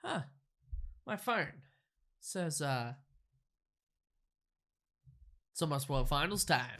Huh. My phone says, it's almost World Finals time.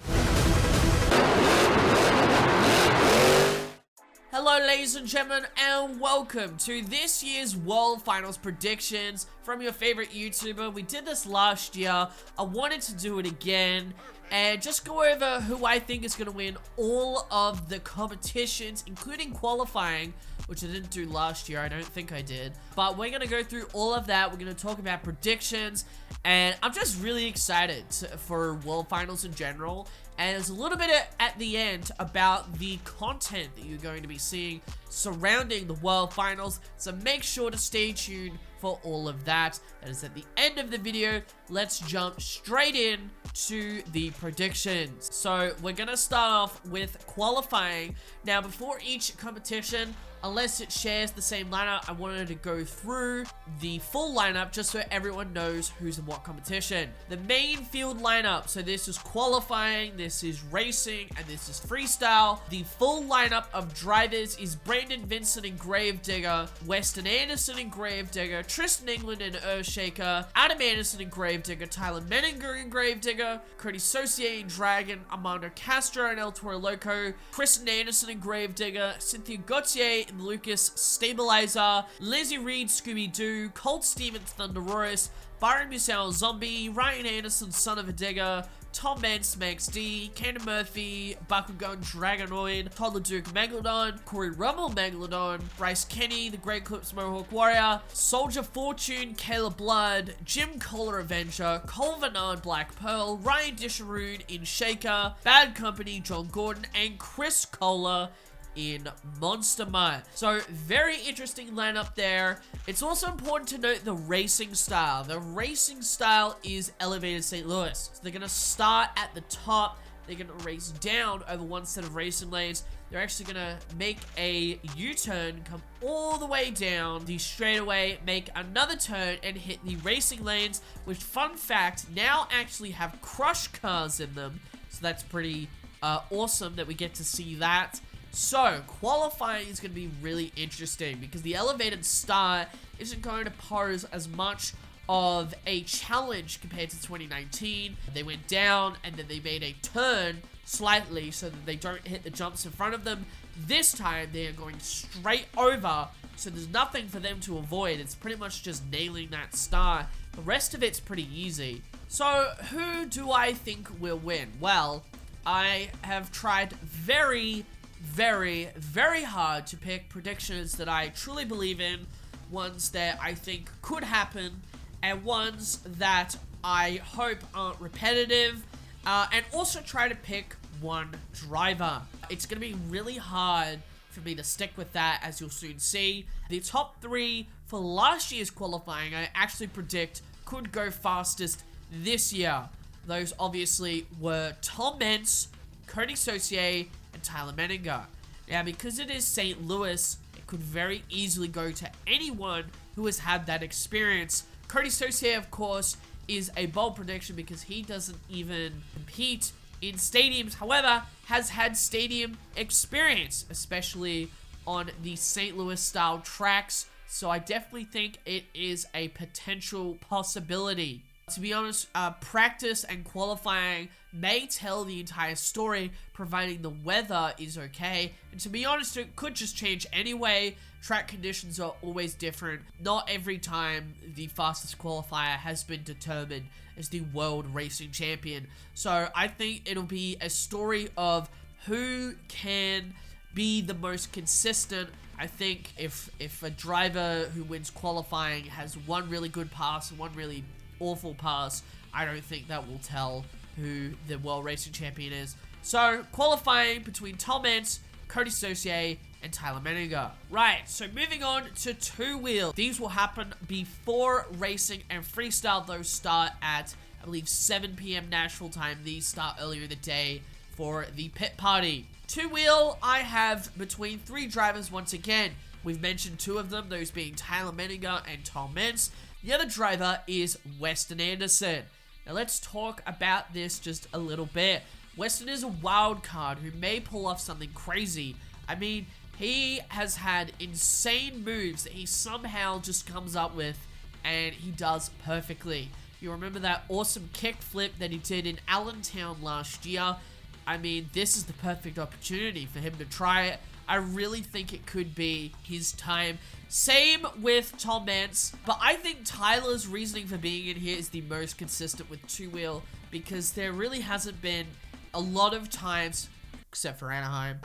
Hello ladies and gentlemen, and welcome to this year's World Finals predictions from your favorite YouTuber. We did this last year. I wanted to do it again and just go over who I think is going to win all of the competitions, including qualifying, which I didn't do last year. I don't think I did. But we're going to go through all of that. We're going to talk about predictions, and I'm just really excited for World Finals in general. And there's a little bit at the end about the content that you're going to be seeing surrounding the World Finals. So make sure to stay tuned for all of that. That is at the end of the video. Let's jump straight in to the predictions. So we're going to start off with qualifying. Now, before each competition, unless it shares the same lineup, I wanted to go through the full lineup just so everyone knows who's in what competition. The main field lineup, so this is qualifying, this is racing, and this is freestyle. The full lineup of drivers is Brandon Vincent in Gravedigger, Weston Anderson in Gravedigger, Tristan England in Earthshaker, Adam Anderson in Gravedigger, Tyler Menninger in Gravedigger, Cody Saucier in Dragon, Armando Castro in El Toro Loco, Kristen Anderson in Gravedigger, Cynthia Gauthier in Lucas Stabilizer, Lizzie Reed Scooby-Doo, Colt Stevens Thunderoris, Byron Musell Zombie, Ryan Anderson Son of a Digger, Tom Mance Max D, Cannon Murphy, Bakugan Dragonoid, Toddler Duke Megalodon, Corey Rummel Megalodon, Bryce Kenny, The Great Clips Mohawk Warrior, Soldier Fortune, Kayla Blood, Jim Kohler Avenger, Cole Vernard Black Pearl, Ryan Disharoon in Shaker, Bad Company John Gordon, and Chris Kohler in Monster Mine. So very interesting lineup there. It's also important to note the racing style. The racing style is Elevated St. Louis. So they're going to start at the top. They're going to race down over one set of racing lanes. They're actually going to make a U-turn, come all the way down the straightaway, make another turn, and hit the racing lanes, which, fun fact, now actually have crush cars in them. So that's pretty awesome that we get to see that. So, qualifying is going to be really interesting because the elevated start isn't going to pose as much of a challenge compared to 2019. They went down and then they made a turn slightly so that they don't hit the jumps in front of them. This time, they are going straight over, so there's nothing for them to avoid. It's pretty much just nailing that start. The rest of it's pretty easy. So, who do I think will win? Well, I have tried very hard to pick predictions that I truly believe in, ones that I think could happen, and ones that I hope aren't repetitive, and also try to pick one driver. It's going to be really hard for me to stick with that, as you'll soon see. The top three for last year's qualifying, I actually predict could go fastest this year. Those obviously were Tom Mance, Cody Saucier, and Tyler Menninger. Now, because it is St. Louis, it could very easily go to anyone who has had that experience. Cody Saucier, of course, is a bold prediction because he doesn't even compete in stadiums. However, has had stadium experience, especially on the St. Louis style tracks. So I definitely think it is a potential possibility. To be honest, practice and qualifying may tell the entire story, providing the weather is okay. And to be honest, it could just change anyway. Track conditions are always different. Not every time the fastest qualifier has been determined as the world racing champion. So I think it'll be a story of who can be the most consistent. I think if a driver who wins qualifying has one really good pass and one really awful pass, I don't think that will tell who the world racing champion is. So, qualifying between Tom Mance, Cody Saucier, and Tyler Menninger. Right, so moving on to two-wheel. These will happen before racing and freestyle. Those start at, I believe, 7 p.m. Nashville time. These start earlier in the day for the pit party. Two-wheel, I have between three drivers once again. We've mentioned two of them, those being Tyler Menninger and Tom Mance. The other driver is Weston Anderson. Now let's talk about this just a little bit. Weston is a wild card who may pull off something crazy. I mean, He has had insane moves that he somehow just comes up with, and he does perfectly. You remember that awesome kickflip that he did in Allentown last year? I mean, this is the perfect opportunity for him to try it. I really think it could be his time. Same with Tom Mance, but I think Tyler's reasoning for being in here is the most consistent with two-wheel, because there really hasn't been a lot of times, except for Anaheim,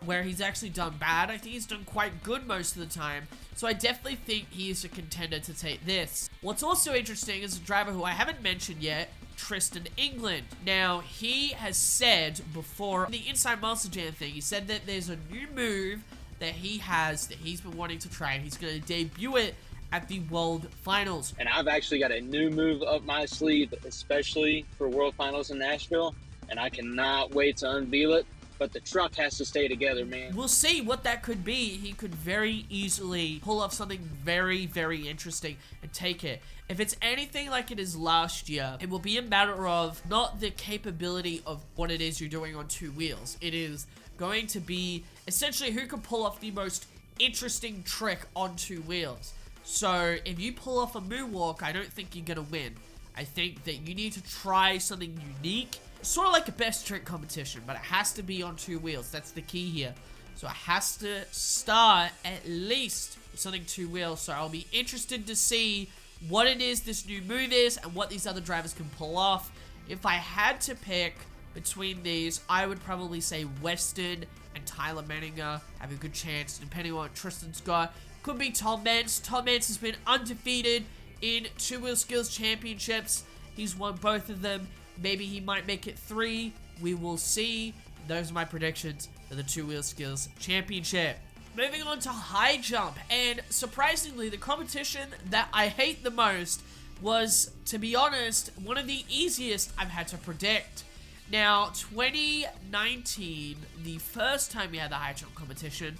where he's actually done bad. I think he's done quite good most of the time, so I definitely think he is a contender to take this. What's also interesting is a driver who I haven't mentioned yet, Tristan England. Now, he has said before the Inside Monster Jam thing, he said that there's a new move that he has that he's been wanting to try, and he's going to debut it at the World Finals. And I've actually got a new move up my sleeve, especially for World Finals in Nashville, and I cannot wait to unveil it. But the truck has to stay together, man. We'll see what that could be. He could very easily pull off something very, very interesting and take it. If it's anything like it is last year, it will be a matter of not the capability of what it is you're doing on two wheels. It is going to be essentially who can pull off the most interesting trick on two wheels. So if you pull off a moonwalk, I don't think you're going to win. I think that you need to try something unique. Sort of like a best trick competition, but it has to be on two wheels. That's the key here. So it has to start at least with something two wheels. So I'll be interested to see what it is this new move is and what these other drivers can pull off. If I had to pick between these, I would probably say Weston and Tyler Manninger have a good chance, depending on what Tristan's got. Could be Tom Mance. Tom Mance has been undefeated in Two Wheel Skills Championships. He's won both of them. Maybe he might make it 3. We will see. Those are my predictions for the Two Wheel Skills Championship. Moving on to high jump. And surprisingly, the competition that I hate the most was, to be honest, one of the easiest I've had to predict. Now, 2019, the first time we had the high jump competition,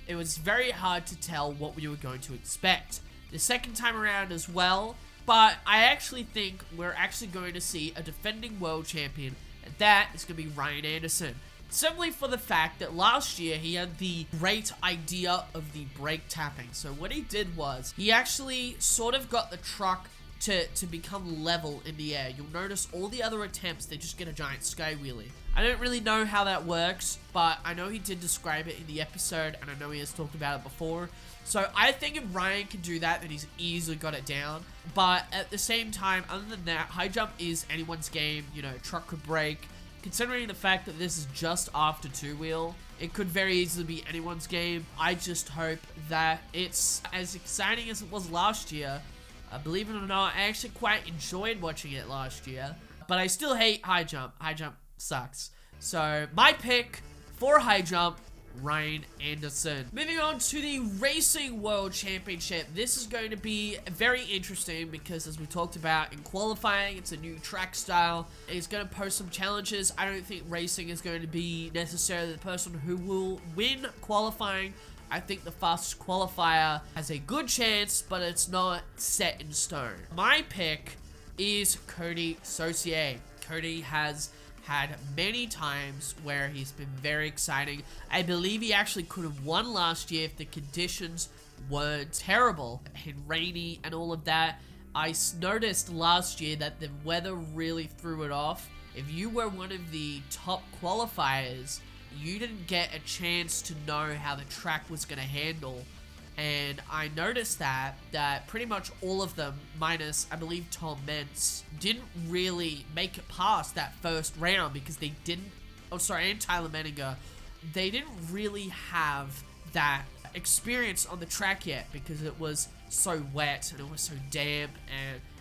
it was very hard to tell what we were going to expect. The second time around as well. But I actually think we're actually going to see a defending world champion, and that is going to be Ryan Anderson. Simply for the fact that last year he had the great idea of the brake tapping. So what he did was, he actually sort of got the truck to become level in the air. You'll notice all the other attempts, they just get a giant sky wheelie. I don't really know how that works, but I know he did describe it in the episode, and I know he has talked about it before. So I think if Ryan can do that, then he's easily got it down. But at the same time, other than that, high jump is anyone's game. You know, truck could break. Considering the fact that this is just after two wheel, it could very easily be anyone's game. I just hope that it's as exciting as it was last year. Believe it or not, I actually quite enjoyed watching it last year. But I still hate high jump. High jump sucks. So my pick for high jump, Ryan Anderson. Moving on to the Racing World Championship. This is going to be very interesting because, as we talked about in qualifying, it's a new track style. It's going to pose some challenges. I don't think racing is going to be necessarily the person who will win qualifying. I think the fastest qualifier has a good chance, but it's not set in stone. My pick is Cody Saucier. Cody has had many times where he's been very exciting. I believe he actually could have won last year if the conditions weren't terrible and rainy and all of that. I noticed last year that the weather really threw it off. If you were one of the top qualifiers, you didn't get a chance to know how the track was going to handle. And I noticed that pretty much all of them, minus, I believe, Tom Mance, didn't really make it past that first round because they didn't, and Tyler Manninger, they didn't really have that experience on the track yet because it was so wet and it was so damp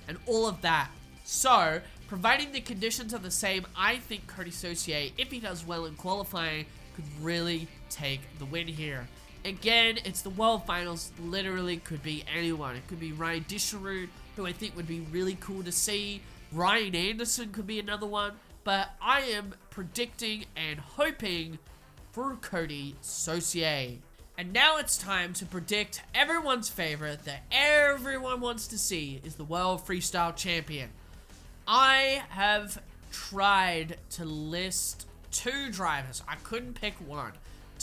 and all of that. So, providing the conditions are the same, I think Cody Saucier, if he does well in qualifying, could really take the win here. Again, it's the World Finals. Literally could be anyone. It could be Ryan Disherud, who I think would be really cool to see. Ryan Anderson could be another one. But I am predicting and hoping for Cody Saucier. And now it's time to predict everyone's favorite that everyone wants to see is the World Freestyle Champion. I have tried to list 2 drivers. I couldn't pick one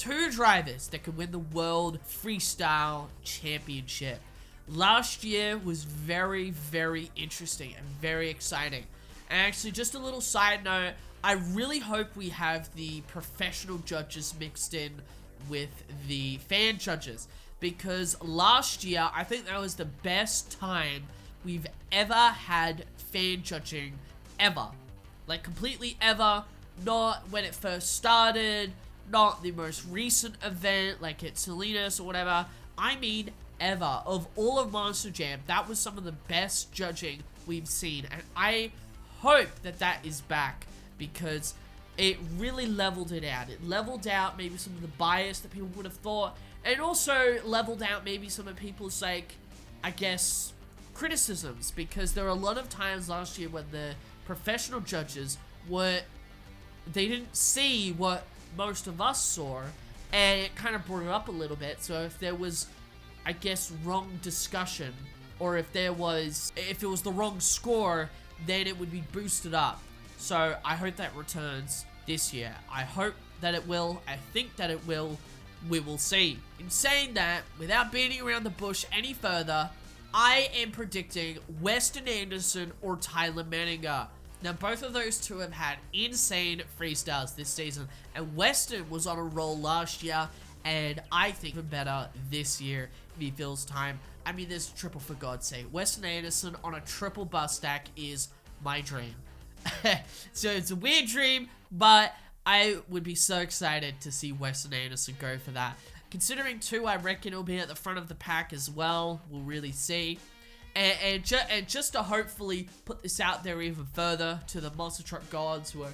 2 drivers that could win the World Freestyle Championship. Last year was very, very interesting and very exciting. And actually, just a little side note, I really hope we have the professional judges mixed in with the fan judges, because last year, I think that was the best time we've ever had fan judging ever. Like, completely ever. Not when it first started, not the most recent event, like at Salinas or whatever. I mean, ever. Of all of Monster Jam, that was some of the best judging we've seen. And I hope that that is back, because it really leveled it out. It leveled out maybe some of the bias that people would have thought. And it also leveled out maybe some of people's, like, I guess, criticisms. Because there were a lot of times last year when the professional judges were, they didn't see what most of us saw, and it kind of brought it up a little bit. So if there was, I guess, wrong discussion, or if it was the wrong score, then it would be boosted up. So I hope that returns this year. I hope that it will. I think that it will. We will see. In saying that, without beating around the bush any further, I am predicting Weston Anderson or Tyler Manninger. Now, both of those two have had insane freestyles this season, and Weston was on a roll last year, and I think even better this year if he feels time. I mean, there's a triple, for God's sake. Weston Anderson on a triple bus stack is my dream. So it's a weird dream, but I would be so excited to see Weston Anderson go for that. Considering too, I reckon he'll be at the front of the pack as well. We'll really see. And just to hopefully put this out there even further to the MonsterTalk gods who are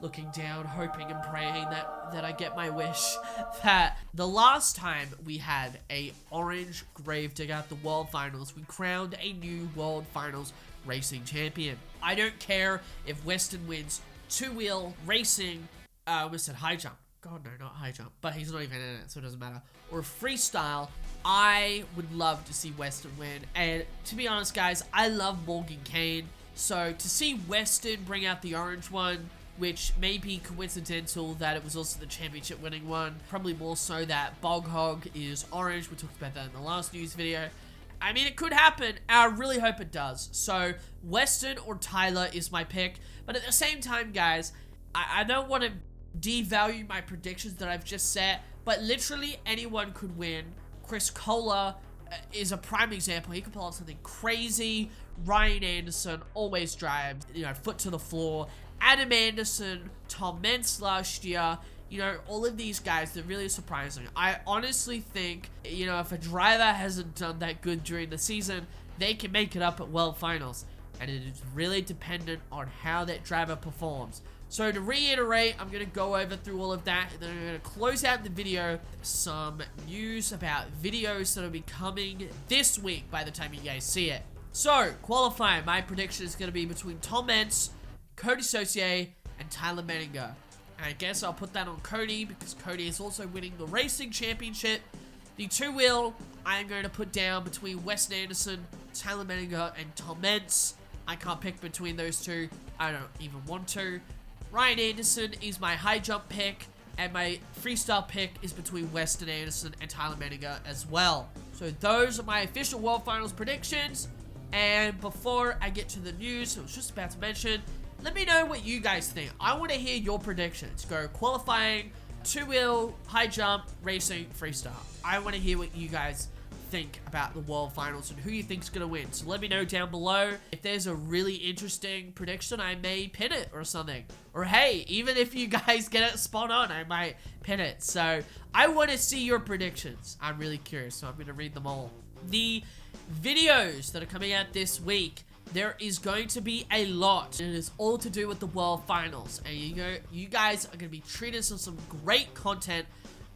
looking down, hoping and praying that I get my wish, that the last time we had a orange Gravedigger at the World Finals, we crowned a new World Finals racing champion. I don't care if Weston wins 2-wheel racing, I almost said high jump. God, no, not high jump. But he's not even in it, so it doesn't matter. Or freestyle, I would love to see Weston win. And to be honest, guys, I love Morgan Kane. So to see Weston bring out the orange one, which may be coincidental that it was also the championship winning one. Probably more so that Bog Hog is orange. We talked about that in the last news video. I mean, it could happen. I really hope it does. So Weston or Tyler is my pick. But at the same time, guys, I don't want to devalue my predictions that I've just set, but literally anyone could win. Chris Kohler is a prime example. He could pull out something crazy. Ryan Anderson always drives, you know, foot to the floor. Adam Anderson, Tom Mentz last year, you know, all of these guys, they're really surprising. I honestly think, you know, if a driver hasn't done that good during the season, they can make it up at World Finals. And it is really dependent on how that driver performs. So to reiterate, I'm going to go over through all of that, and then I'm going to close out the video. Some news about videos that will be coming this week by the time you guys see it. So, qualifying, my prediction is going to be between Tom Mentz, Cody Saucier, and Tyler Manninger. And I guess I'll put that on Cody, because Cody is also winning the racing championship. The 2-wheel, I'm going to put down between Weston Anderson, Tyler Manninger, and Tom Mentz. I can't pick between those two. I don't even want to. Ryan Anderson is my high jump pick, and my freestyle pick is between Weston Anderson and Tyler Manninger as well. So those are my official World Finals predictions. And before I get to the news, I was just about to mention, let me know what you guys think. I want to hear your predictions. Go qualifying, 2-wheel, high jump, racing, freestyle. I want to hear what you guys think about the World Finals and who you think's gonna win. So let me know down below. If there's a really interesting prediction, I may pin it or something. Or hey, even if you guys get it spot on, I might pin it. So I want to see your predictions. I'm really curious, so I'm gonna read them all. The videos that are coming out this week, there is going to be a lot. It is all to do with the World Finals, and you guys are gonna be treated to some great content.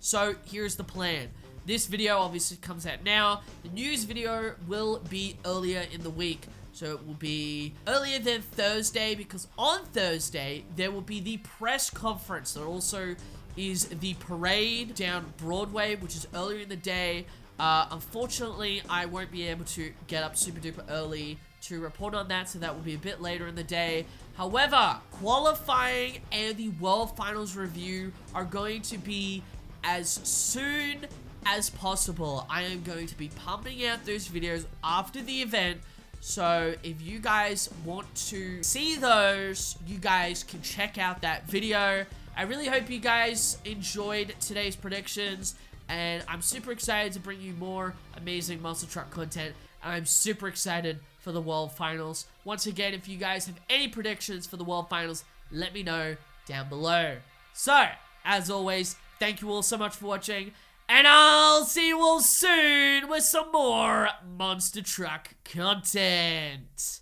So here's the plan. This video obviously comes out now. The news video will be earlier in the week. So it will be earlier than Thursday, because on Thursday, there will be the press conference. There also is the parade down Broadway, which is earlier in the day. Unfortunately, I won't be able to get up super duper early to report on that, so that will be a bit later in the day. However, qualifying and the World Finals review are going to be as soon as possible. I am going to be pumping out those videos after the event. So if you guys want to see those, you guys can check out that video. I really hope you guys enjoyed today's predictions, and I'm super excited to bring you more amazing Monster Truck content. I'm super excited for the World Finals. Once again, if you guys have any predictions for the World Finals, let me know down below. So, as always, thank you all so much for watching, and I'll see you all soon with some more Monster Truck content.